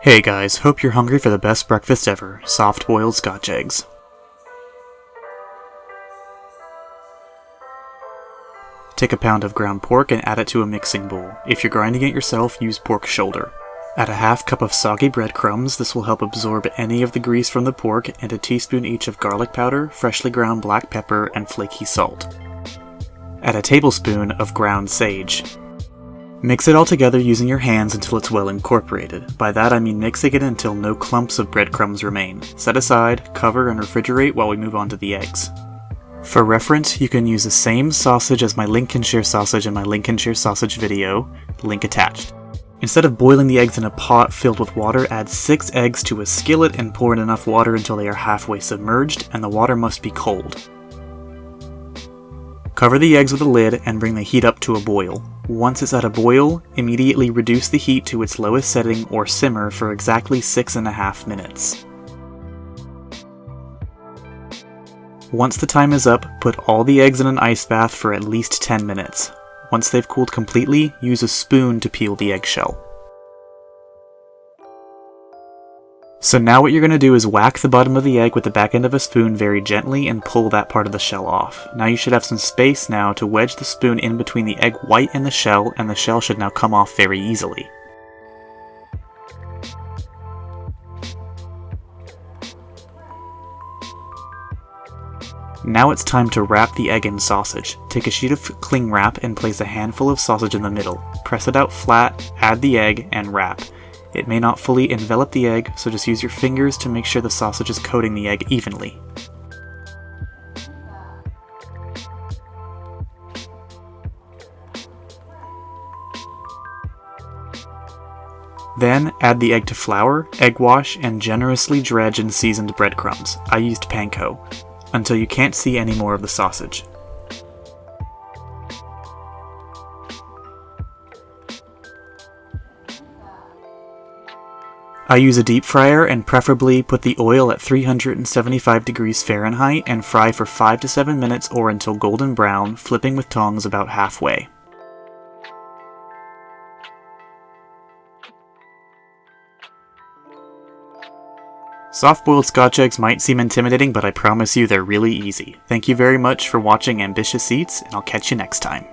Hey guys, hope you're hungry for the best breakfast ever, soft-boiled Scotch eggs. Take a pound of ground pork and add it to a mixing bowl. If you're grinding it yourself, use pork shoulder. Add a half cup of soggy breadcrumbs. This will help absorb any of the grease from the pork, and a teaspoon each of garlic powder, freshly ground black pepper, and flaky salt. Add a tablespoon of ground sage. Mix it all together using your hands until it's well incorporated. By that I mean mixing it until no clumps of breadcrumbs remain. Set aside, cover, and refrigerate while we move on to the eggs. For reference, you can use the same sausage as my Lincolnshire sausage in my Lincolnshire sausage video, link attached. Instead of boiling the eggs in a pot filled with water, add 6 eggs to a skillet and pour in enough water until they are halfway submerged, and the water must be cold. Cover the eggs with a lid and bring the heat up to a boil. Once it's at a boil, immediately reduce the heat to its lowest setting or simmer for exactly 6.5 minutes. Once the time is up, put all the eggs in an ice bath for at least 10 minutes. Once they've cooled completely, use a spoon to peel the eggshell. So now what you're going to do is whack the bottom of the egg with the back end of a spoon very gently and pull that part of the shell off. Now you should have some space now to wedge the spoon in between the egg white and the shell should now come off very easily. Now it's time to wrap the egg in sausage. Take a sheet of cling wrap and place a handful of sausage in the middle. Press it out flat, add the egg, and wrap. It may not fully envelop the egg, so just use your fingers to make sure the sausage is coating the egg evenly. Then, add the egg to flour, egg wash, and generously dredge in seasoned breadcrumbs. I used panko, until you can't see any more of the sausage. I use a deep fryer and preferably put the oil at 375 degrees Fahrenheit and fry for 5 to 7 minutes or until golden brown, flipping with tongs about halfway. Soft-boiled Scotch eggs might seem intimidating, but I promise you they're really easy. Thank you very much for watching Ambitious Eats, and I'll catch you next time.